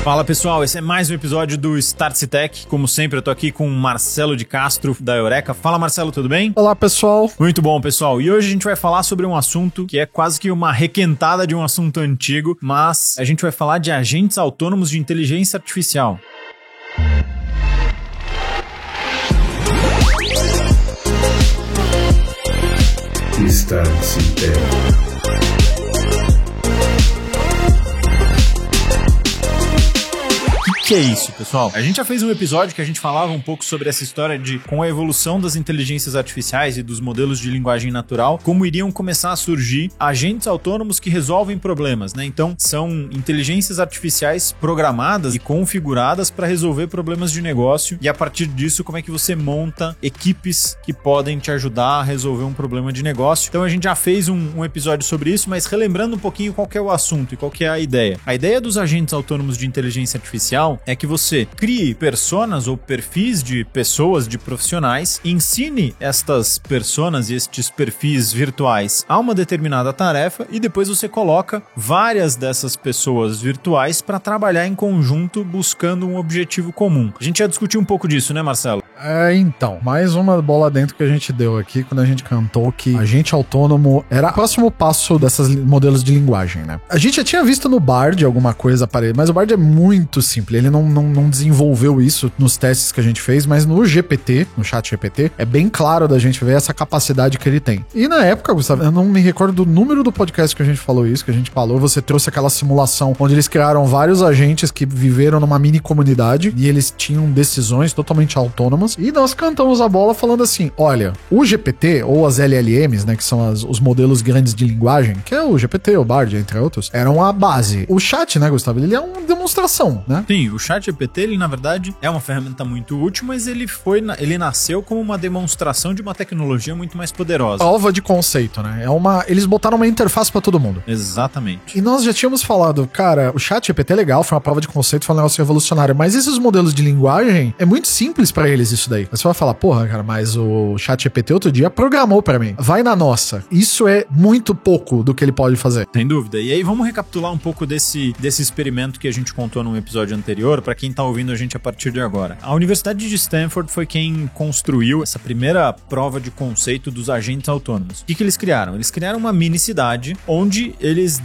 Fala pessoal, esse é mais um episódio do Startse Tech. Como sempre, eu tô aqui com o Marcelo de Castro, da Eureka. Fala Marcelo, tudo bem? Olá pessoal. Muito bom pessoal, e hoje a gente vai falar sobre um assunto que é quase que uma requentada de um assunto antigo, mas a gente vai falar de agentes autônomos de inteligência artificial. Startse Tech. O que é isso, pessoal? A gente já fez um episódio que a gente falava um pouco sobre essa história de, com a evolução das inteligências artificiais e dos modelos de linguagem natural, como iriam começar a surgir agentes autônomos que resolvem problemas, né? Então, são inteligências artificiais programadas e configuradas para resolver problemas de negócio, e a partir disso, como é que você monta equipes que podem te ajudar a resolver um problema de negócio. Então, a gente já fez um episódio sobre isso, mas relembrando um pouquinho qual que é o assunto e qual que é a ideia. A ideia dos agentes autônomos de inteligência artificial é que você crie personas ou perfis de pessoas, de profissionais, ensine estas personas e estes perfis virtuais a uma determinada tarefa e depois você coloca várias dessas pessoas virtuais para trabalhar em conjunto buscando um objetivo comum. A gente já discutiu um pouco disso, né, Marcelo? Então, mais uma bola dentro que a gente deu aqui quando a gente cantou que agente autônomo era o próximo passo dessas modelos de linguagem, né? A gente já tinha visto no Bard alguma coisa aparelho, mas o Bard é muito simples, ele não desenvolveu isso nos testes que a gente fez, mas no GPT, no chat GPT, é bem claro da gente ver essa capacidade que ele tem. E na época, Gustavo, eu não me recordo do número do podcast que a gente falou isso, que a gente falou, você trouxe aquela simulação onde eles criaram vários agentes que viveram numa mini comunidade e eles tinham decisões totalmente autônomas. E nós cantamos a bola falando assim, olha, o GPT ou as LLMs, né, que são os modelos grandes de linguagem, que é o GPT, o Bard, entre outros, eram a base. O chat, né, Gustavo, ele é uma demonstração, né? Sim, o chat GPT, ele na verdade é uma ferramenta muito útil, mas ele nasceu como uma demonstração de uma tecnologia muito mais poderosa. Prova de conceito, né? Eles botaram uma interface pra todo mundo. Exatamente. E nós já tínhamos falado, cara, o chat GPT é legal, foi uma prova de conceito, foi um negócio revolucionário, mas esses modelos de linguagem, é muito simples pra eles isso daí. Você vai falar, porra, cara, mas o chat GPT outro dia programou pra mim. Vai na nossa. Isso é muito pouco do que ele pode fazer. Sem dúvida. E aí vamos recapitular um pouco desse experimento que a gente contou num episódio anterior, pra quem tá ouvindo a gente a partir de agora. A Universidade de Stanford foi quem construiu essa primeira prova de conceito dos agentes autônomos. O que eles criaram? Eles criaram uma mini cidade onde eles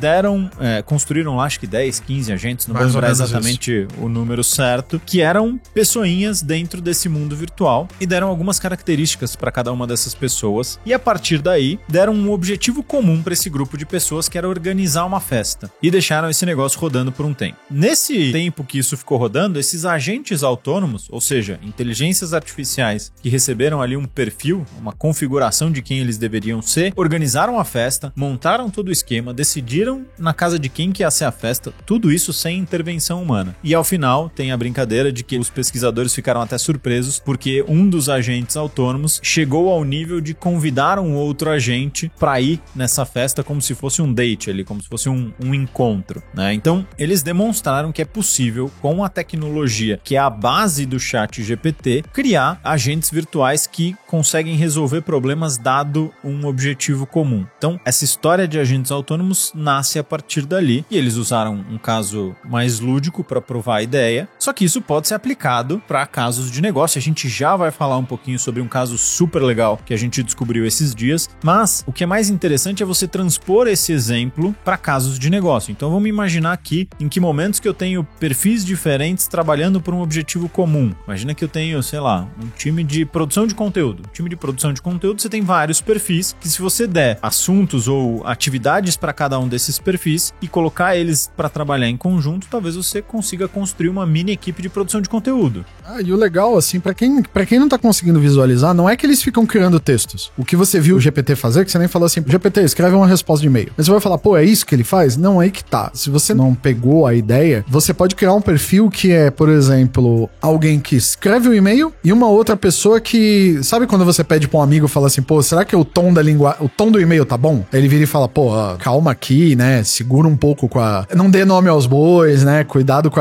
construíram lá, acho que 10, 15 agentes, não vou lembrar exatamente o número certo, que eram pessoinhas dentro desse mundo virtual e deram algumas características para cada uma dessas pessoas e a partir daí deram um objetivo comum para esse grupo de pessoas que era organizar uma festa e deixaram esse negócio rodando por um tempo. Nesse tempo que isso ficou rodando, esses agentes autônomos, ou seja, inteligências artificiais que receberam ali um perfil, uma configuração de quem eles deveriam ser, organizaram a festa, montaram todo o esquema, decidiram na casa de quem que ia ser a festa, tudo isso sem intervenção humana. E ao final tem a brincadeira de que os pesquisadores ficaram até surpresos porque um dos agentes autônomos chegou ao nível de convidar um outro agente para ir nessa festa como se fosse um date ali, como se fosse um encontro, né? Então, eles demonstraram que é possível, com a tecnologia que é a base do chat GPT, criar agentes virtuais que conseguem resolver problemas dado um objetivo comum. Então, essa história de agentes autônomos nasce a partir dali e eles usaram um caso mais lúdico para provar a ideia, só que isso pode ser aplicado para casos de negócio. A gente já vai falar um pouquinho sobre um caso super legal que a gente descobriu esses dias, mas o que é mais interessante é você transpor esse exemplo para casos de negócio. Então vamos imaginar aqui em que momentos que eu tenho perfis diferentes trabalhando por um objetivo comum. Imagina que eu tenho, sei lá, um time de produção de conteúdo. Um time de produção de conteúdo, você tem vários perfis que se você der assuntos ou atividades para cada um desses perfis e colocar eles para trabalhar em conjunto, talvez você consiga construir uma mini equipe de produção de conteúdo. E o legal, assim, pra quem não tá conseguindo visualizar, não é que eles ficam criando textos. O que você viu o GPT fazer, que você nem falou assim, GPT, escreve uma resposta de e-mail. Mas você vai falar, pô, é isso que ele faz? Não, aí que tá. Se você não pegou a ideia, você pode criar um perfil que é, por exemplo, alguém que escreve o e-mail e uma outra pessoa que, sabe quando você pede pra um amigo e fala assim, pô, será que o tom do e-mail tá bom? Aí ele vira e fala, pô, calma aqui, né, segura um pouco não dê nome aos bois, né, cuidado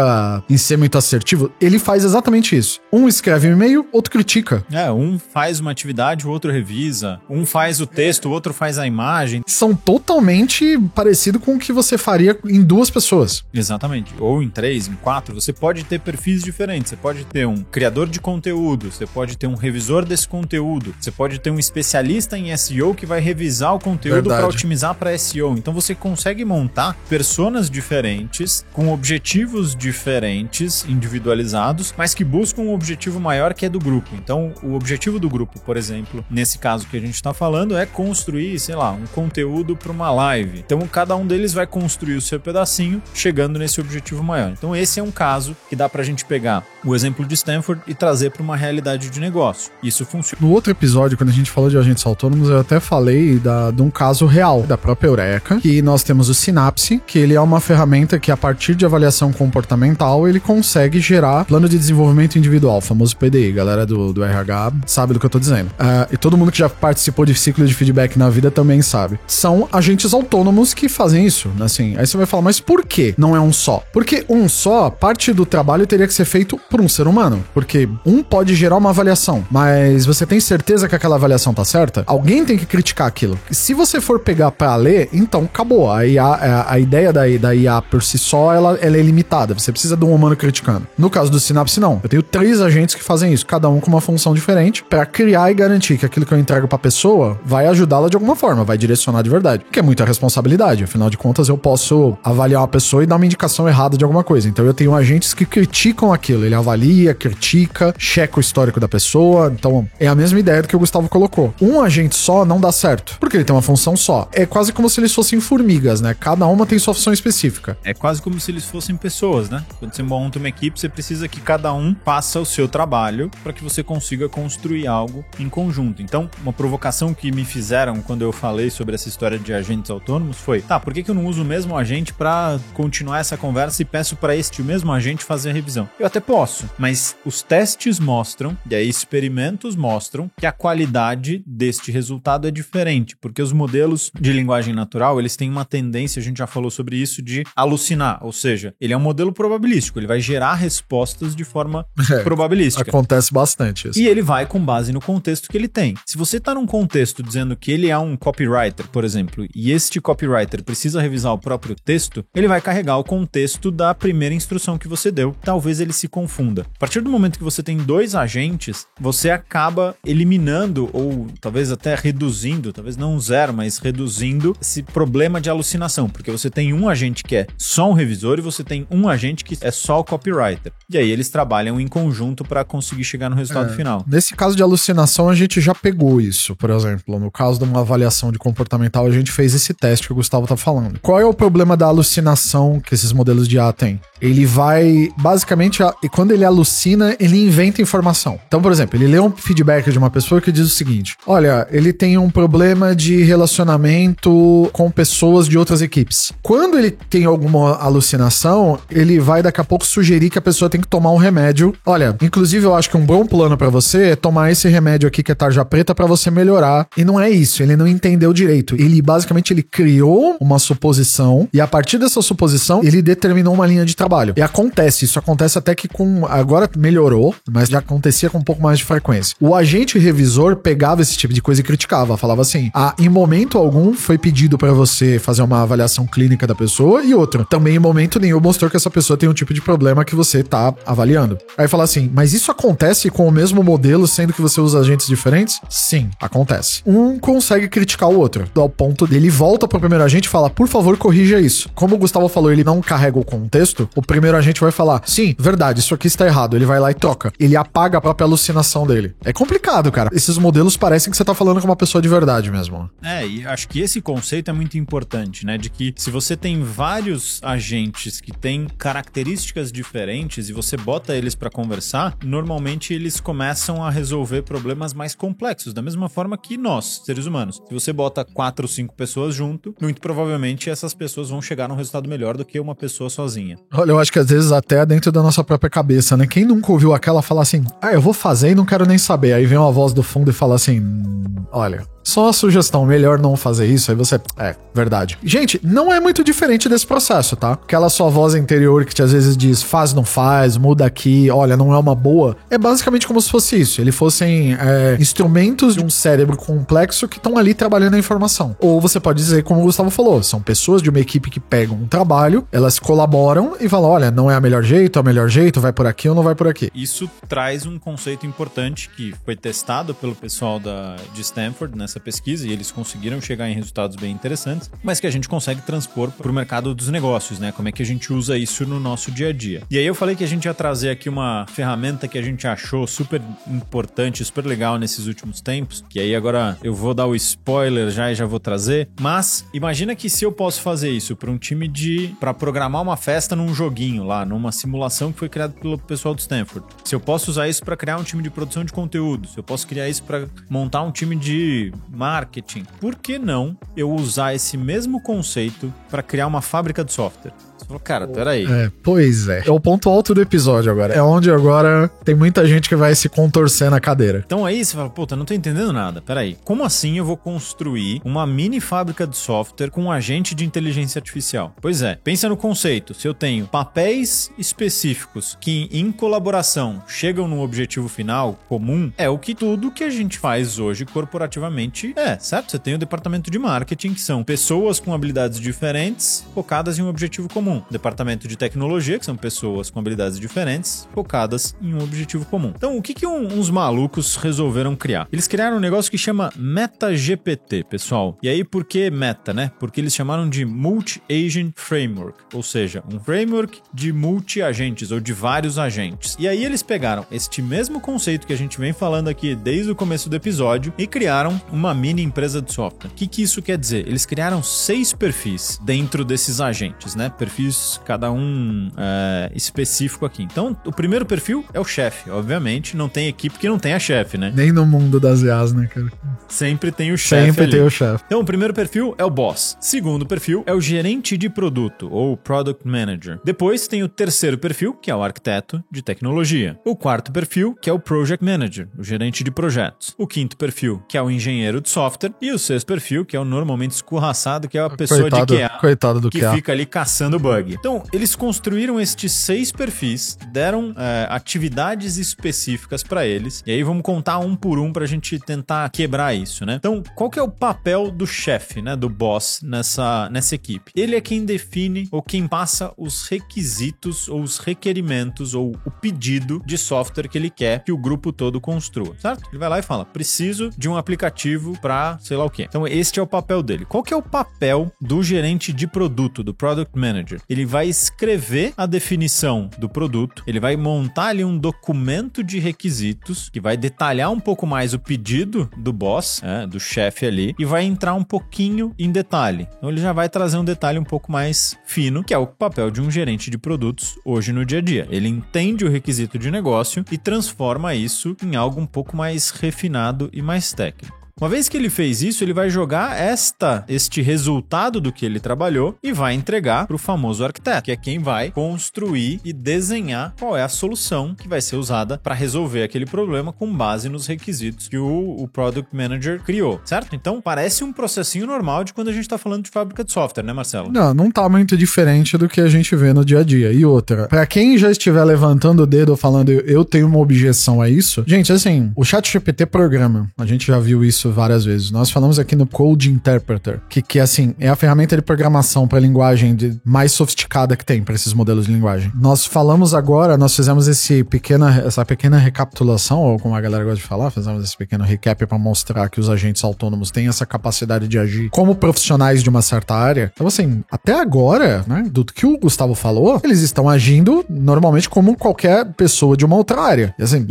em ser muito assertivo. Ele faz exatamente isso. Um escreve um e-mail e-mail, outro critica. Um faz uma atividade, o outro revisa. Um faz o texto, o outro faz a imagem. São totalmente parecidos com o que você faria em 2 pessoas. Exatamente. Ou em 3, em 4. Você pode ter perfis diferentes. Você pode ter um criador de conteúdo, você pode ter um revisor desse conteúdo, você pode ter um especialista em SEO que vai revisar o conteúdo para otimizar para SEO. Então você consegue montar personas diferentes, com objetivos diferentes, individualizados, mas que buscam um objetivo maior que é do grupo. Então o objetivo do grupo, por exemplo, nesse caso que a gente está falando, é construir, sei lá, um conteúdo para uma live. Então cada um deles vai construir o seu pedacinho, chegando nesse objetivo maior. Então esse é um caso que dá pra gente pegar o exemplo de Stanford e trazer para uma realidade de negócio. Isso funciona. No outro episódio, quando a gente falou de agentes autônomos, eu até falei de um caso real da própria Eureka, que nós temos o Synapse, que ele é uma ferramenta que, a partir de avaliação comportamental, ele consegue gerar plano de desenvolvimento individual, famoso PDI. Galera do RH sabe do que eu tô dizendo. E todo mundo que já participou de ciclo de feedback na vida também sabe. São agentes autônomos que fazem isso, assim. Aí você vai falar, mas por que não é um só? Porque um só, parte do trabalho teria que ser feito por um ser humano. Porque um pode gerar uma avaliação, mas você tem certeza que aquela avaliação tá certa? Alguém tem que criticar aquilo. Se você for pegar pra ler, então acabou. A ideia da IA por si só, ela é limitada. Você precisa de um humano criticando. No caso do Synapse, não. Eu tenho 3 agentes que fazem isso, cada um com uma função diferente, pra criar e garantir que aquilo que eu entrego pra pessoa vai ajudá-la de alguma forma, vai direcionar de verdade. Que é muita responsabilidade. Afinal de contas, eu posso avaliar uma pessoa e dar uma indicação errada de alguma coisa. Então eu tenho agentes que criticam aquilo. Ele avalia, critica, checa o histórico da pessoa. Então é a mesma ideia do que o Gustavo colocou. Um agente só não dá certo, porque ele tem uma função só. É quase como se eles fossem formigas, né? Cada uma tem sua função específica. É quase como se eles fossem pessoas, né? Quando você monta uma equipe, você precisa que cada um faça o seu trabalho para que você consiga construir algo em conjunto. Então, uma provocação que me fizeram quando eu falei sobre essa história de agentes autônomos foi, por que eu não uso o mesmo agente para continuar essa conversa e peço para este mesmo agente fazer a revisão? Eu até posso, mas os testes mostram, e aí experimentos mostram, que a qualidade deste resultado é diferente, porque os modelos de linguagem natural, eles têm uma tendência, a gente já falou sobre isso, de alucinar, ou seja, ele é um modelo probabilístico, ele vai gerar respostas de forma probabilística. Acontece bastante isso. E ele vai com base no contexto que ele tem. Se você está num contexto dizendo que ele é um copywriter, por exemplo, e este copywriter precisa revisar o próprio texto, ele vai carregar o contexto da primeira instrução que você deu. Talvez ele se confunda. A partir do momento que você tem 2 agentes, você acaba eliminando ou talvez até reduzindo, talvez não 0, mas reduzindo esse problema de alucinação, porque você tem um agente que é só um revisor e você tem um agente que é só o copywriter. E aí eles trabalham em conjunto para conseguir chegar no resultado final. Nesse caso de alucinação, a gente já pegou isso, por exemplo. No caso de uma avaliação de comportamental, a gente fez esse teste que o Gustavo tá falando. Qual é o problema da alucinação que esses modelos de IA têm? Ele vai, basicamente, e quando ele alucina, ele inventa informação. Então, por exemplo, ele lê um feedback de uma pessoa que diz o seguinte: olha, ele tem um problema de relacionamento com pessoas de outras equipes. Quando ele tem alguma alucinação, ele vai daqui a pouco sugerir que a pessoa tem que tomar um remédio. Olha, inclusive eu acho que um bom plano pra você é tomar esse remédio aqui que é tarja preta pra você melhorar. E não é isso, ele não entendeu direito. Ele basicamente criou uma suposição e a partir dessa suposição ele determinou uma linha de trabalho. E isso acontece até que agora melhorou, mas já acontecia com um pouco mais de frequência. O agente revisor pegava esse tipo de coisa e criticava, falava assim: em momento algum foi pedido pra você fazer uma avaliação clínica da pessoa, e outro, também em momento nenhum mostrou que essa pessoa tem um tipo de problema que você tá avaliando. Aí fala assim, mas isso acontece com o mesmo modelo, sendo que você usa agentes diferentes? Sim, acontece. Um consegue criticar o outro, ao ponto dele volta pro primeiro agente e fala, por favor, corrija isso. Como o Gustavo falou, ele não carrega o contexto, o primeiro agente vai falar, sim, verdade, isso aqui está errado. Ele vai lá e troca. Ele apaga a própria alucinação dele. É complicado, cara. Esses modelos parecem que você tá falando com uma pessoa de verdade mesmo. E acho que esse conceito é muito importante, né? De que se você tem vários agentes que têm características diferentes e você bota eles pra conversar, normalmente eles começam a resolver problemas mais complexos, da mesma forma que nós, seres humanos. Se você bota 4 ou 5 pessoas junto, muito provavelmente essas pessoas vão chegar num resultado melhor do que uma pessoa sozinha. Olha, eu acho que às vezes até dentro da nossa própria cabeça, né? Quem nunca ouviu aquela falar assim, eu vou fazer e não quero nem saber. Aí vem uma voz do fundo e fala assim, olha, Só a sugestão, melhor não fazer isso, aí você... verdade. Gente, não é muito diferente desse processo, tá? Aquela sua voz interior que às vezes diz, faz, não faz, muda aqui, olha, não é uma boa. É basicamente como se fosse isso. Eles fossem instrumentos de um cérebro complexo que estão ali trabalhando a informação. Ou você pode dizer, como o Gustavo falou, são pessoas de uma equipe que pegam um trabalho, elas colaboram e falam, olha, não é o melhor jeito, vai por aqui ou não vai por aqui. Isso traz um conceito importante que foi testado pelo pessoal de Stanford nessa pesquisa, e eles conseguiram chegar em resultados bem interessantes, mas que a gente consegue transpor para o mercado dos negócios, né? Como é que a gente usa isso no nosso dia a dia. E aí eu falei que a gente ia trazer aqui uma ferramenta que a gente achou super importante, super legal nesses últimos tempos, que aí agora eu vou dar o spoiler e já vou trazer, mas imagina que se eu posso fazer isso para um time para programar uma festa num joguinho lá, numa simulação que foi criada pelo pessoal do Stanford. Se eu posso usar isso para criar um time de produção de conteúdo, se eu posso criar isso para montar um time de marketing, por que não eu usar esse mesmo conceito para criar uma fábrica de software? Você falou, cara, peraí. Pois é. É o ponto alto do episódio agora. É onde agora tem muita gente que vai se contorcer na cadeira. Então aí você fala, puta, não tô entendendo nada. Peraí, como assim eu vou construir uma mini fábrica de software com um agente de inteligência artificial? Pois é, pensa no conceito. Se eu tenho papéis específicos que em colaboração chegam num objetivo final comum, é o que tudo que a gente faz hoje corporativamente certo? Você tem o departamento de marketing, que são pessoas com habilidades diferentes focadas em um objetivo comum. Departamento de tecnologia, que são pessoas com habilidades diferentes, focadas em um objetivo comum. Então, o que uns malucos resolveram criar? Eles criaram um negócio que chama MetaGPT, pessoal. E aí, por que Meta, né? Porque eles chamaram de Multi-Agent Framework, ou seja, um framework de multi-agentes, ou de vários agentes. E aí, eles pegaram este mesmo conceito que a gente vem falando aqui desde o começo do episódio e criaram uma mini empresa de software. O que isso quer dizer? Eles criaram 6 perfis dentro desses agentes, né? Perfis cada um específico aqui. Então, o primeiro perfil é o chefe, obviamente. Não tem equipe que não tenha chefe, né? Nem no mundo das IAs, né, cara? Sempre tem o chefe. Sempre tem o chefe. Então, o primeiro perfil é o boss. Segundo perfil é o gerente de produto, ou product manager. Depois tem o terceiro perfil, que é o arquiteto de tecnologia. O quarto perfil, que é o project manager, o gerente de projetos. O quinto perfil, que é o engenheiro de software. E o sexto perfil, que é o normalmente escorraçado, que é a pessoa de QA. Coitado do que QA. Fica ali caçando bug. Então, eles construíram estes 6 perfis, deram atividades específicas para eles, e aí vamos contar um por um pra gente tentar quebrar isso, né? Então, qual que é o papel do chefe, né, do boss nessa equipe? Ele é quem define ou quem passa os requisitos ou os requerimentos ou o pedido de software que ele quer que o grupo todo construa, certo? Ele vai lá e fala, preciso de um aplicativo pra sei lá o quê. Então, este é o papel dele. Qual que é o papel do gerente de produto, do product manager? Ele vai escrever a definição do produto, ele vai montar ali um documento de requisitos que vai detalhar um pouco mais o pedido do boss, do chefe ali, e vai entrar um pouquinho em detalhe. Então ele já vai trazer um detalhe um pouco mais fino, que é o papel de um gerente de produtos hoje no dia a dia. Ele entende o requisito de negócio e transforma isso em algo um pouco mais refinado e mais técnico. Uma vez que ele fez isso, ele vai jogar este resultado do que ele trabalhou e vai entregar para o famoso arquiteto, que é quem vai construir e desenhar qual é a solução que vai ser usada para resolver aquele problema com base nos requisitos que o Product Manager criou, certo? Então, parece um processinho normal de quando a gente está falando de fábrica de software, né, Marcelo? Não tá muito diferente do que a gente vê no dia a dia. E outra, para quem já estiver levantando o dedo falando eu tenho uma objeção a isso, gente, assim, o ChatGPT programa, a gente já viu isso várias vezes. Nós falamos aqui no Code Interpreter, que assim, é a ferramenta de programação para linguagem mais sofisticada que tem para esses modelos de linguagem. Nós falamos agora, nós fizemos essa pequena recapitulação, ou como a galera gosta de falar, fizemos esse pequeno recap para mostrar que os agentes autônomos têm essa capacidade de agir como profissionais de uma certa área. Então assim, até agora, né, do que o Gustavo falou, eles estão agindo normalmente como qualquer pessoa de uma outra área. E, assim,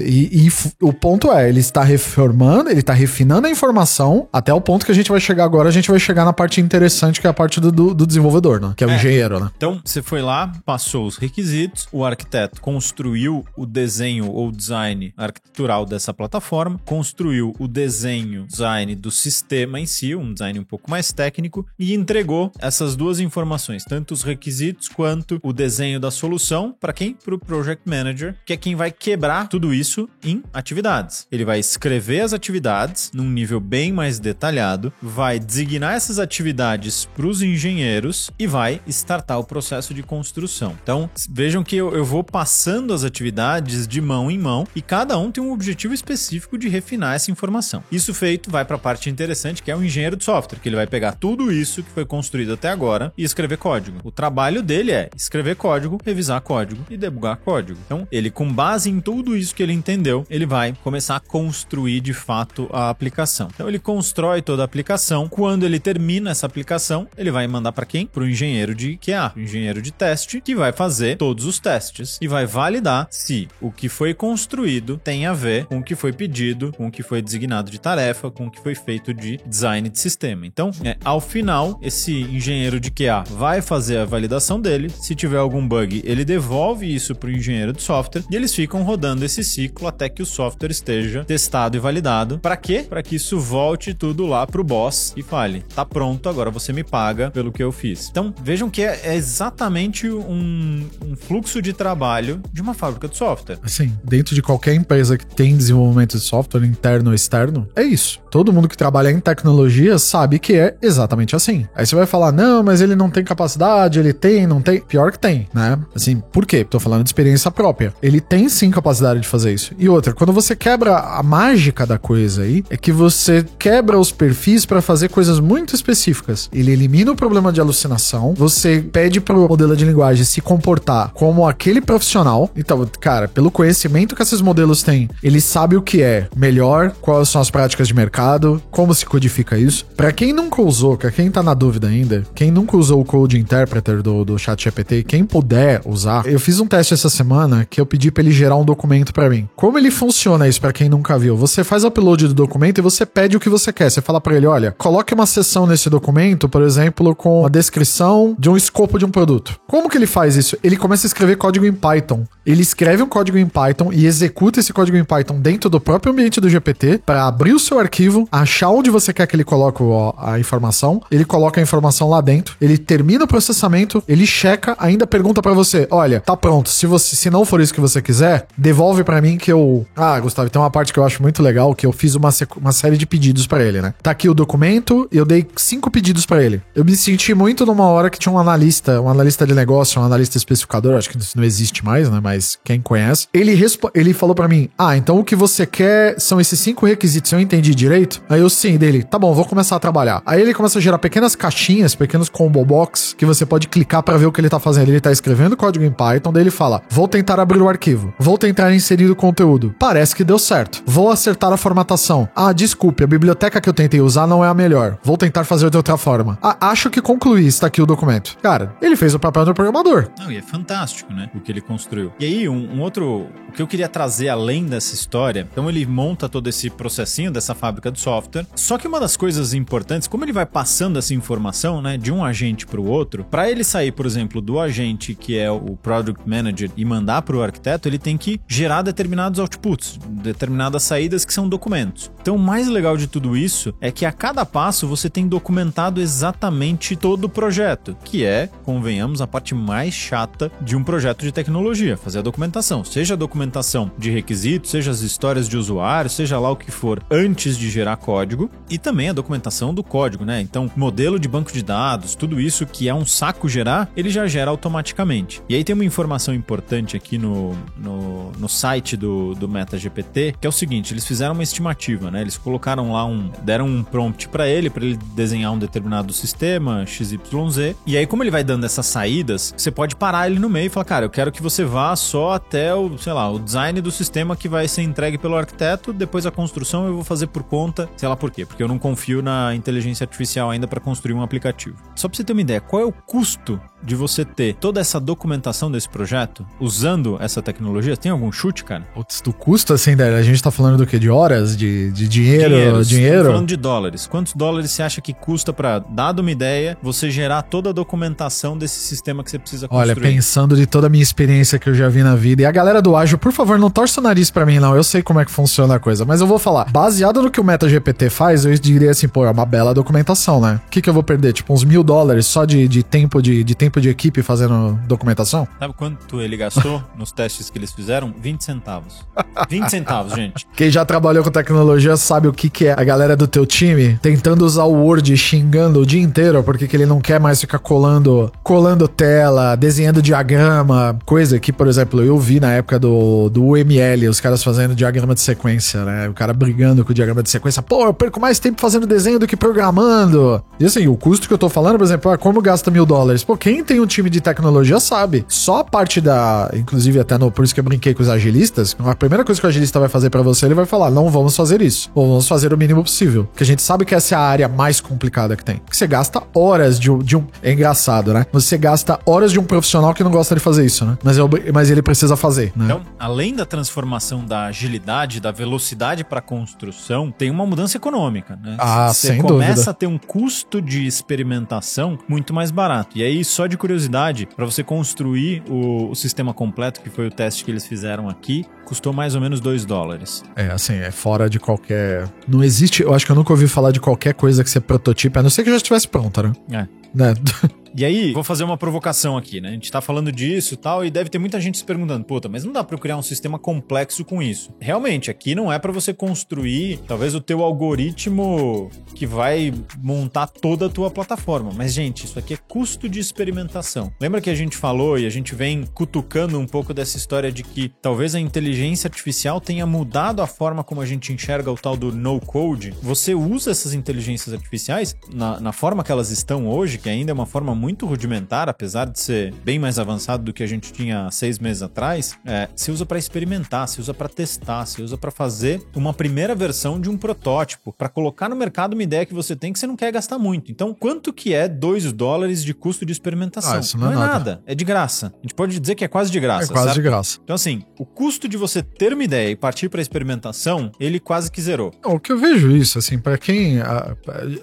o ponto é, ele está reformando, ele está refinando a informação até o ponto que a gente vai chegar agora, a gente vai chegar na parte interessante, que é a parte do desenvolvedor, né? Que é o engenheiro, né? Então, você foi lá, passou os requisitos, o arquiteto construiu o desenho ou design arquitetural dessa plataforma, construiu o design do sistema em si, um design um pouco mais técnico, e entregou essas duas informações, tanto os requisitos quanto o desenho da solução, para quem? Para o Project Manager, que é quem vai quebrar tudo isso em atividades. Ele vai escrever as atividades num nível nível bem mais detalhado, vai designar essas atividades para os engenheiros e vai startar o processo de construção. Então, vejam que eu vou passando as atividades de mão em mão e cada um tem um objetivo específico de refinar essa informação. Isso feito, vai para a parte interessante, que é o engenheiro de software, que ele vai pegar tudo isso que foi construído até agora e escrever código. O trabalho dele é escrever código, revisar código e debugar código. Então, ele, com base em tudo isso que ele entendeu, ele vai começar a construir de fato a aplicação. Então, ele constrói toda a aplicação. Quando ele termina essa aplicação, ele vai mandar para quem? Para o engenheiro de QA, o engenheiro de teste, que vai fazer todos os testes e vai validar se o que foi construído tem a ver com o que foi pedido, com o que foi designado de tarefa, com o que foi feito de design de sistema. Então, ao final, esse engenheiro de QA vai fazer a validação dele. Se tiver algum bug, ele devolve isso para o engenheiro de software e eles ficam rodando esse ciclo até que o software esteja testado e validado. Para quê? Para que isso volte tudo lá pro boss e fale, tá pronto, agora você me paga pelo que eu fiz. Então, vejam que é exatamente um fluxo de trabalho de uma fábrica de software. Assim, dentro de qualquer empresa que tem desenvolvimento de software interno ou externo, é isso. Todo mundo que trabalha em tecnologia sabe que é exatamente assim. Aí você vai falar, não, mas ele não tem capacidade, ele tem, não tem. Pior que tem, né? Assim, por quê? Tô falando de experiência própria. Ele tem sim capacidade de fazer isso. E outra, quando você quebra a mágica da coisa aí, é que você quebra os perfis para fazer coisas muito específicas. Ele elimina o problema de alucinação, você pede pro modelo de linguagem se comportar como aquele profissional. Então, cara, pelo conhecimento que esses modelos têm, ele sabe o que é melhor, quais são as práticas de mercado, como se codifica isso. Pra quem nunca usou, pra quem tá na dúvida ainda, quem nunca usou o Code Interpreter do ChatGPT, quem puder usar, eu fiz um teste essa semana que eu pedi pra ele gerar um documento pra mim. Como ele funciona isso pra quem nunca viu? Você faz o upload do documento e você pede o que você quer. Você fala pra ele, olha, coloque uma seção nesse documento, por exemplo, com a descrição de um escopo de um produto. Como que ele faz isso? Ele começa a escrever código em Python. Ele escreve um código em Python e executa esse código em Python dentro do próprio ambiente do GPT para abrir o seu arquivo, achar onde você quer que ele coloque a informação, ele coloca a informação lá dentro, ele termina o processamento, ele checa, ainda pergunta para você, olha, tá pronto, se não for isso que você quiser, devolve para mim que eu... Ah, Gustavo, tem uma parte que eu acho muito legal, que eu fiz uma série de pedidos para ele, né? Tá aqui o documento, eu dei 5 pedidos para ele. Eu me senti muito numa hora que tinha um analista de negócio, um analista especificador, acho que isso não existe mais, né? Mas quem conhece, ele falou para mim, então o que você quer são esses 5 requisitos, eu entendi direito? Aí eu sim, dele, tá bom, vou começar a trabalhar. Aí ele começa a gerar pequenas caixinhas, pequenos combo box, que você pode clicar pra ver o que ele tá fazendo. Ele tá escrevendo código em Python, daí ele fala, vou tentar abrir o arquivo, vou tentar inserir o conteúdo. Parece que deu certo. Vou acertar a formatação. Desculpe, a biblioteca que eu tentei usar não é a melhor. Vou tentar fazer de outra forma. Acho que concluí, está aqui o documento. Cara, ele fez o papel do programador. Não, e é fantástico, né? O que ele construiu. E aí, um outro... O que eu queria trazer além dessa história, então ele monta todo esse processinho dessa fábrica de software, só que uma das coisas importantes, como ele vai passando essa informação, né, de um agente para o outro, para ele sair, por exemplo, do agente que é o Product Manager e mandar para o arquiteto, ele tem que gerar determinados outputs, determinadas saídas que são documentos. Então o mais legal de tudo isso é que a cada passo você tem documentado exatamente todo o projeto, que é, convenhamos, a parte mais chata de um projeto de tecnologia, fazer a documentação, seja a documentação de requisitos, seja as histórias de usuário, seja lá o que for, antes de gerar código, e também a documentação do código, né? Então, modelo de banco de dados, tudo isso que é um saco gerar, ele já gera automaticamente. E aí tem uma informação importante aqui no site do MetaGPT, que é o seguinte, eles fizeram uma estimativa, né? Eles colocaram lá deram um prompt para ele desenhar um determinado sistema, XYZ, e aí como ele vai dando essas saídas, você pode parar ele no meio e falar, cara, eu quero que você vá só até o design do sistema que vai ser entregue pelo arquiteto, depois a construção eu vou fazer por conta, sei lá por quê, porque eu não confio na inteligência artificial ainda para construir um aplicativo. Só pra você ter uma ideia, qual é o custo de você ter toda essa documentação desse projeto usando essa tecnologia? Tem algum chute, cara? Putz, do custo, assim, a gente tá falando do quê? De horas? De dinheiro? Estamos falando de dólares. Quantos dólares você acha que custa pra, dado uma ideia, você gerar toda a documentação desse sistema que você precisa construir? Olha, pensando de toda a minha experiência que eu já vi na vida, e a galera do Ágil, por favor, não torce o nariz pra mim, não. Eu sei como é que funciona a coisa, mas eu vou falar. Baseado no que o MetaGPT faz, eu diria assim, é uma bela documentação, né? O que eu vou perder? Tipo, uns $1.000 só de tempo de tempo de equipe fazendo documentação? Sabe quanto ele gastou nos testes que eles fizeram? 20 centavos. 20 centavos, gente. Quem já trabalhou com tecnologia sabe o que é a galera do teu time tentando usar o Word, xingando o dia inteiro porque que ele não quer mais ficar colando tela, desenhando diagrama, coisa que, por exemplo, eu vi na época do UML, os caras fazendo diagrama de sequência, né? O cara brigando com o diagrama de sequência. Pô, eu perco mais tempo fazendo desenho do que programando. E assim, o custo que eu tô falando, por exemplo, como gasta $1.000? Pô, quem tem um time de tecnologia sabe. Só a parte inclusive até por isso que eu brinquei com os agilistas, a primeira coisa que o agilista vai fazer pra você, ele vai falar, não vamos fazer isso. Ou vamos fazer o mínimo possível. Porque a gente sabe que essa é a área mais complicada que tem. Porque você gasta horas de um... É engraçado, né? Você gasta horas de um profissional que não gosta de fazer isso, né? Mas ele precisa fazer, né? Então, além da transformação da agilidade, da velocidade para construção, tem uma mudança econômica, né? Sem dúvida. Você começa a ter um custo de experimentação muito mais barato. E aí, só de curiosidade, para você construir o sistema completo, que foi o teste que eles fizeram aqui, custou mais ou menos $2. Assim, é fora de qualquer... Não existe... Eu acho que eu nunca ouvi falar de qualquer coisa que você prototipe, a não ser que já estivesse pronta, né? Né? E aí, vou fazer uma provocação aqui, né? A gente tá falando disso e tal, e deve ter muita gente se perguntando, puta, mas não dá pra eu criar um sistema complexo com isso. Realmente, aqui não é pra você construir, talvez, o teu algoritmo que vai montar toda a tua plataforma. Mas, gente, isso aqui é custo de experimentação. Lembra que a gente falou e a gente vem cutucando um pouco dessa história de que talvez a inteligência artificial tenha mudado a forma como a gente enxerga o tal do no-code? Você usa essas inteligências artificiais na forma que elas estão hoje, que ainda é uma forma muito rudimentar, apesar de ser bem mais avançado do que a gente tinha 6 meses atrás, se usa para experimentar, se usa para testar, se usa para fazer uma primeira versão de um protótipo, para colocar no mercado uma ideia que você tem que você não quer gastar muito. Então, quanto que é $2 de custo de experimentação? Isso não é nada. É de graça. A gente pode dizer que é quase de graça, É quase certo? de graça. Então, assim, o custo de você ter uma ideia e partir para experimentação, ele quase que zerou. O que eu vejo isso, assim, para quem...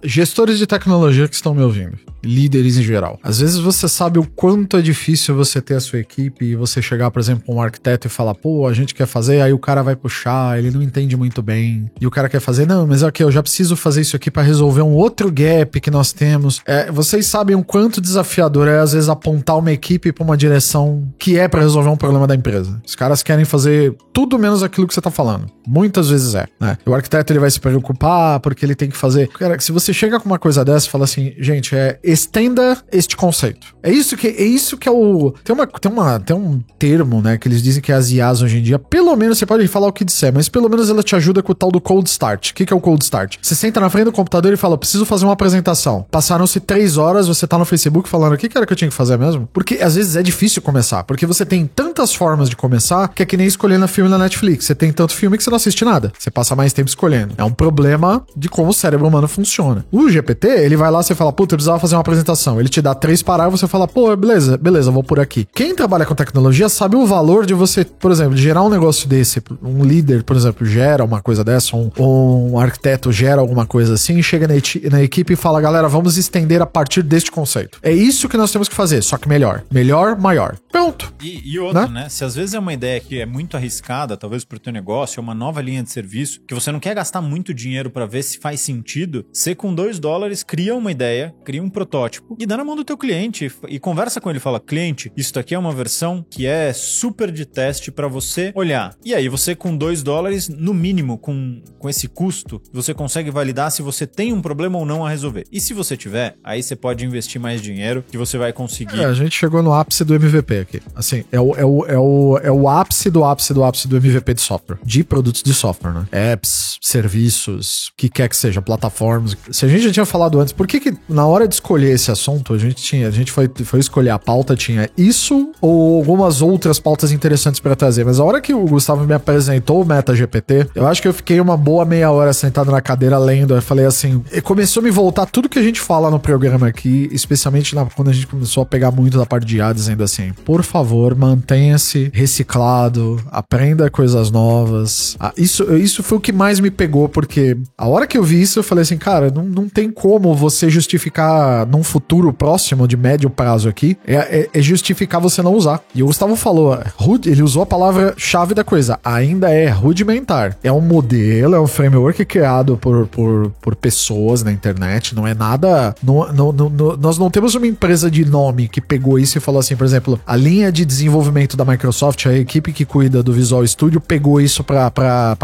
gestores de tecnologia que estão me ouvindo, líderes em geral. Às vezes você sabe o quanto é difícil você ter a sua equipe e você chegar, por exemplo, pra um arquiteto e falar, pô, a gente quer fazer, aí o cara vai puxar, ele não entende muito bem, e o cara quer fazer, não, mas ok, eu já preciso fazer isso aqui pra resolver um outro gap que nós temos. Vocês sabem o quanto desafiador é, às vezes, apontar uma equipe pra uma direção que é pra resolver um problema da empresa. Os caras querem fazer tudo menos aquilo que você tá falando. Muitas vezes né? O arquiteto, ele vai se preocupar porque ele tem que fazer... Cara, se você chega com uma coisa dessa e fala assim, gente, estenda este conceito. É isso que é o... Tem um termo, né, que eles dizem que as IAs hoje em dia, pelo menos, você pode falar o que disser, mas pelo menos ela te ajuda com o tal do cold start. O que é o cold start? Você senta na frente do computador e fala, preciso fazer uma apresentação. Passaram-se 3 horas, você tá no Facebook falando, o que era que eu tinha que fazer mesmo? Porque às vezes é difícil começar, porque você tem tantas formas de começar, que é que nem escolhendo filme na Netflix. Você tem tanto filme que você não assiste nada. Você passa mais tempo escolhendo. É um problema de como o cérebro humano funciona. O GPT, ele vai lá, você fala, puta, eu precisava fazer uma apresentação. Ele te dá 3 parágrafos, você fala, pô, beleza, vou por aqui. Quem trabalha com tecnologia sabe o valor de você, por exemplo, gerar um negócio desse. Um líder, por exemplo, gera uma coisa dessa, um arquiteto gera alguma coisa assim, chega na equipe e fala, galera, vamos estender a partir deste conceito. É isso que nós temos que fazer, só que melhor. Melhor, maior. Pronto. E outro, né? Se às vezes é uma ideia que é muito arriscada, talvez pro teu negócio, é uma nova linha de serviço, que você não quer gastar muito dinheiro pra ver se faz sentido, você com $2 cria uma ideia, cria um protótipo e dá na mão do teu cliente e conversa com ele, fala, cliente, isso aqui é uma versão que é super de teste pra você olhar. E aí você com $2, no mínimo, com esse custo, você consegue validar se você tem um problema ou não a resolver. E se você tiver, aí você pode investir mais dinheiro que você vai conseguir. A gente chegou no ápice do MVP aqui. Assim, é o ápice do MVP de software. De produtos de software, né? Apps, serviços, o que quer que seja, plataformas. Se a gente já tinha falado antes, por que na hora de escolher esse assunto, a gente foi escolher a pauta, tinha isso ou algumas outras pautas interessantes pra trazer. Mas a hora que o Gustavo me apresentou o MetaGPT, eu acho que eu fiquei uma boa meia hora sentado na cadeira lendo. Eu falei assim, começou a me voltar tudo que a gente fala no programa aqui, especialmente quando a gente começou a pegar muito da parte de IA, dizendo assim, por favor, mantenha-se reciclado, aprenda coisas novas. Isso foi o que mais me pegou, porque a hora que eu vi isso, eu falei assim, cara, não tem como você justificar num futuro próximo próximo, de médio prazo aqui, é justificar você não usar. E o Gustavo falou, ele usou a palavra-chave da coisa, ainda é rudimentar. É um modelo, é um framework criado por pessoas na internet, não é nada... nós não temos uma empresa de nome que pegou isso e falou assim, por exemplo, a linha de desenvolvimento da Microsoft, a equipe que cuida do Visual Studio pegou isso pra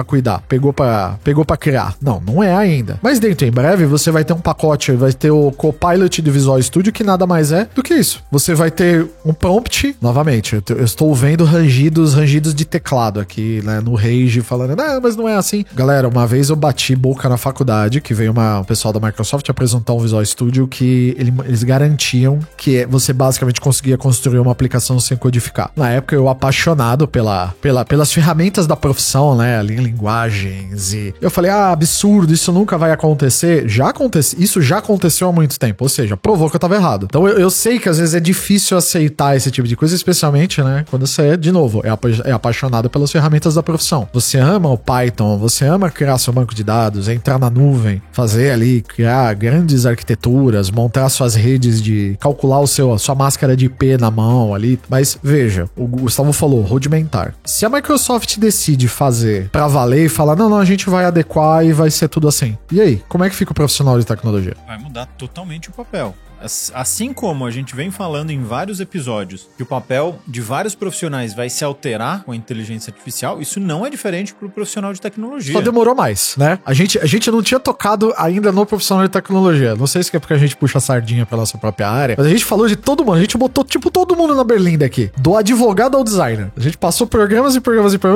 cuidar, pegou pra criar. Não é ainda. Mas dentro, em breve, você vai ter um pacote, vai ter o Copilot do Visual Studio, que nada mais é do que isso. Você vai ter um prompt, novamente, eu estou vendo rangidos de teclado aqui, né, no Rage, falando, mas não é assim. Galera, uma vez eu bati boca na faculdade, que veio um pessoal da Microsoft apresentar um Visual Studio que eles garantiam que você basicamente conseguia construir uma aplicação sem codificar. Na época, eu apaixonado pelas ferramentas da profissão, né, ali em linguagens, e eu falei, absurdo, isso nunca vai acontecer. Isso já aconteceu há muito tempo, ou seja, provou que eu tava errado. Então eu sei que às vezes é difícil aceitar esse tipo de coisa, especialmente, né, quando você de novo, é apaixonado pelas ferramentas da profissão. Você ama o Python, você ama criar seu banco de dados, entrar na nuvem, fazer ali, criar grandes arquiteturas, montar suas redes calcular sua máscara de IP na mão ali. Mas veja, o Gustavo falou, rudimentar. Se a Microsoft decide fazer pra valer e falar, não, a gente vai adequar e vai ser tudo assim. E aí, como é que fica o profissional de tecnologia? Vai mudar totalmente o papel. Assim como a gente vem falando em vários episódios que o papel de vários profissionais vai se alterar com a inteligência artificial, isso não é diferente pro profissional de tecnologia. Só demorou mais, né? A gente não tinha tocado ainda no profissional de tecnologia. Não sei se é porque a gente puxa a sardinha pra nossa própria área, mas a gente falou de todo mundo. A gente botou, todo mundo na berlinda aqui. Do advogado ao designer. A gente passou programas e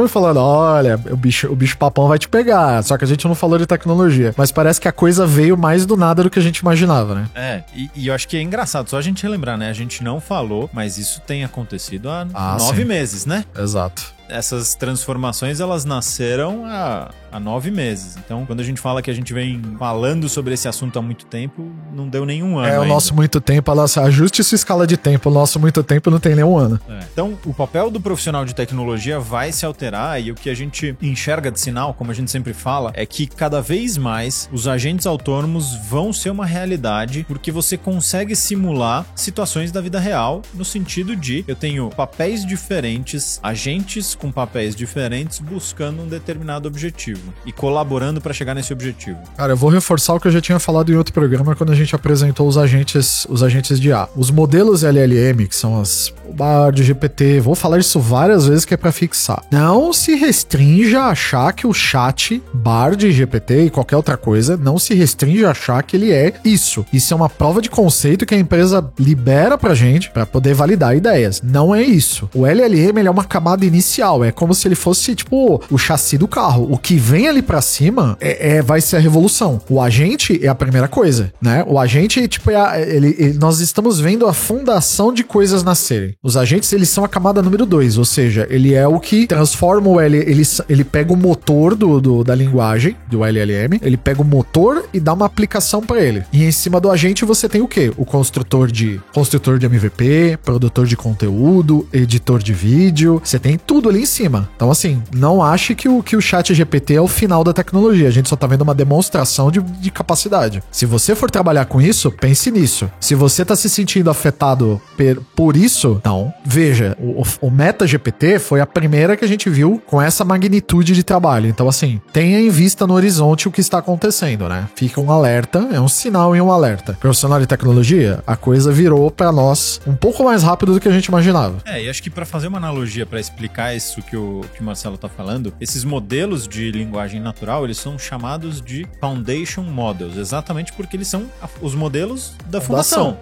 falando, olha, o bicho papão vai te pegar. Só que a gente não falou de tecnologia. Mas parece que a coisa veio mais do nada do que a gente imaginava, né? E eu acho que é engraçado, só a gente relembrar, né? A gente não falou, mas isso tem acontecido há 9 meses, né? Exato. Essas transformações, elas nasceram há 9 meses. Então, quando a gente fala que a gente vem falando sobre esse assunto há muito tempo, não deu nenhum ano ainda. O nosso muito tempo, ajuste sua escala de tempo. O nosso muito tempo não tem nenhum ano. Então, o papel do profissional de tecnologia vai se alterar e o que a gente enxerga de sinal, como a gente sempre fala, é que cada vez mais os agentes autônomos vão ser uma realidade porque você consegue simular situações da vida real no sentido de eu tenho papéis diferentes, agentes com papéis diferentes buscando um determinado objetivo e colaborando para chegar nesse objetivo. Cara, eu vou reforçar o que eu já tinha falado em outro programa quando a gente apresentou os agentes de IA. Os modelos LLM, que são o Bard, GPT, vou falar isso várias vezes que é para fixar. Não se restrinja a achar que o chat, Bard, GPT e qualquer outra coisa, não se restringe a achar que ele é isso. Isso é uma prova de conceito que a empresa libera pra gente para poder validar ideias. Não é isso. O LLM, ele é uma camada inicial. É como se ele fosse, tipo, o chassi do carro. O que vem ali pra cima vai ser a revolução. O agente é a primeira coisa, né? O agente, tipo, nós estamos vendo a fundação de coisas nascerem. Os agentes, eles são a camada número 2, ou seja, ele é o que transforma ele pega o motor da linguagem, do LLM, ele pega o motor e dá uma aplicação pra ele. E em cima do agente você tem o quê? O construtor de MVP, produtor de conteúdo, editor de vídeo, você tem tudo ali em cima. Então, assim, não ache que o chat GPT é o final da tecnologia. A gente só tá vendo uma demonstração de capacidade. Se você for trabalhar com isso, pense nisso. Se você tá se sentindo afetado por isso, não. Veja, o Meta GPT foi a primeira que a gente viu com essa magnitude de trabalho. Então, assim, tenha em vista no horizonte o que está acontecendo, né? Fica um alerta, é um sinal e um alerta. Profissional de tecnologia, a coisa virou pra nós um pouco mais rápido do que a gente imaginava. E acho que pra fazer uma analogia, pra explicar isso que o Marcelo tá falando, esses modelos de linguagem natural, eles são chamados de Foundation Models, exatamente porque eles são os modelos da fundação.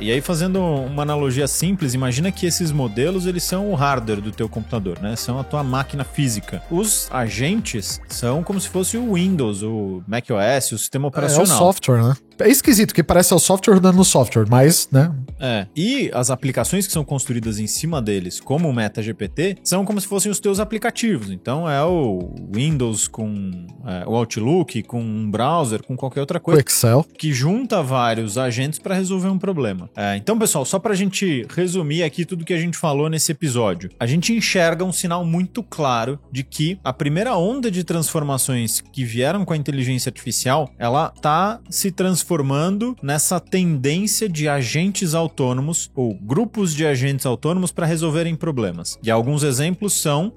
E aí, fazendo uma analogia simples, imagina que esses modelos, eles são o hardware do teu computador, né? São a tua máquina física. Os agentes são como se fosse o Windows, o macOS, o sistema operacional. É o software, né? É esquisito, que parece o software rodando no software, mas, né? E as aplicações que são construídas em cima deles, como o MetaGPT, são como se fossem os teus aplicativos. Então é o Windows com o Outlook, com um browser, com qualquer outra coisa. O Excel. Que junta vários agentes para resolver um problema. Então, pessoal, só pra gente resumir aqui tudo que a gente falou nesse episódio, a gente enxerga um sinal muito claro de que a primeira onda de transformações que vieram com a inteligência artificial, ela tá se transformando nessa tendência de agentes autônomos ou grupos de agentes autônomos para resolverem problemas. E alguns exemplos são,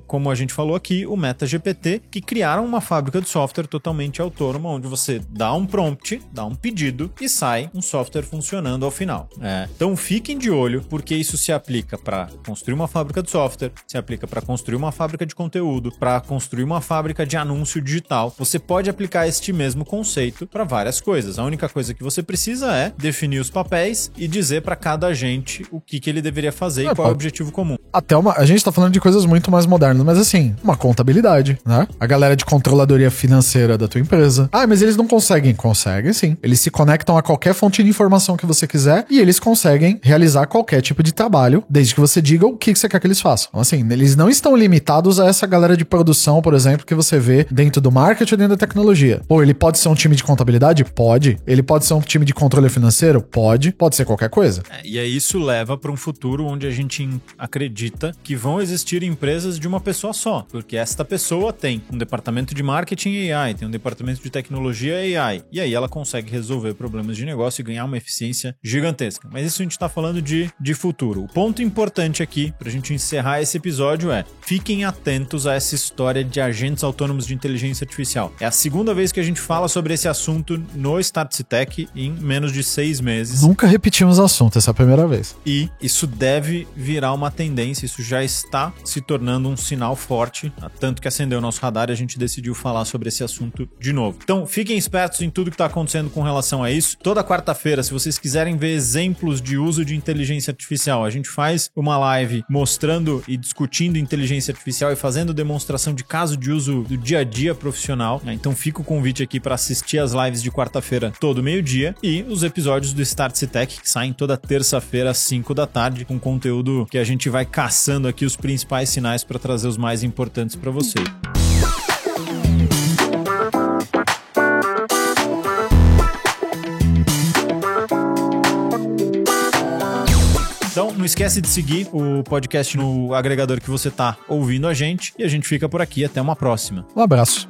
como a gente falou aqui, o MetaGPT, que criaram uma fábrica de software totalmente autônoma, onde você dá um prompt, dá um pedido e sai um software funcionando ao final. Então fiquem de olho, porque isso se aplica para construir uma fábrica de software, se aplica para construir uma fábrica de conteúdo, para construir uma fábrica de anúncio digital. Você pode aplicar este mesmo conceito para várias coisas. A única coisa que você precisa é definir os papéis e dizer para cada agente o que ele deveria fazer e qual é o objetivo comum. A gente tá falando de coisas muito mais modernas, mas assim, uma contabilidade, né? A galera de controladoria financeira da tua empresa. Mas eles não conseguem. Conseguem, sim. Eles se conectam a qualquer fonte de informação que você quiser e eles conseguem realizar qualquer tipo de trabalho, desde que você diga o que você quer que eles façam. Então, assim, eles não estão limitados a essa galera de produção, por exemplo, que você vê dentro do marketing ou dentro da tecnologia. Ele pode ser um time de contabilidade? Pode. Ele pode ser um time de controle financeiro? Pode. Pode ser qualquer coisa. E aí isso leva para um futuro onde a gente acredita que vão existir empresas de uma pessoa só, porque esta pessoa tem um departamento de marketing AI, tem um departamento de tecnologia AI, e aí ela consegue resolver problemas de negócio e ganhar uma eficiência gigantesca. Mas isso a gente tá falando de futuro. O ponto importante aqui, pra gente encerrar esse episódio, fiquem atentos a essa história de agentes autônomos de inteligência artificial. É a segunda vez que a gente fala sobre esse assunto no Startse Tech em menos de 6 meses. Nunca repetimos o assunto, essa é a primeira vez. E isso deve virar uma tendência, isso já está se tornando um sinal forte, tanto que acendeu o nosso radar e a gente decidiu falar sobre esse assunto de novo. Então, fiquem espertos em tudo que está acontecendo com relação a isso. Toda quarta-feira, se vocês quiserem ver exemplos de uso de inteligência artificial, a gente faz uma live mostrando e discutindo inteligência artificial e fazendo demonstração de caso de uso do dia a dia profissional. Então, fica o convite aqui para assistir as lives de quarta-feira todo meio-dia e os episódios do Startse Tech que saem toda terça-feira às 5 da tarde com conteúdo que a gente vai caçando aqui os principais sinais para trazer os mais importantes para vocês. Então, não esquece de seguir o podcast no agregador que você está ouvindo a gente e a gente fica por aqui. Até uma próxima. Um abraço.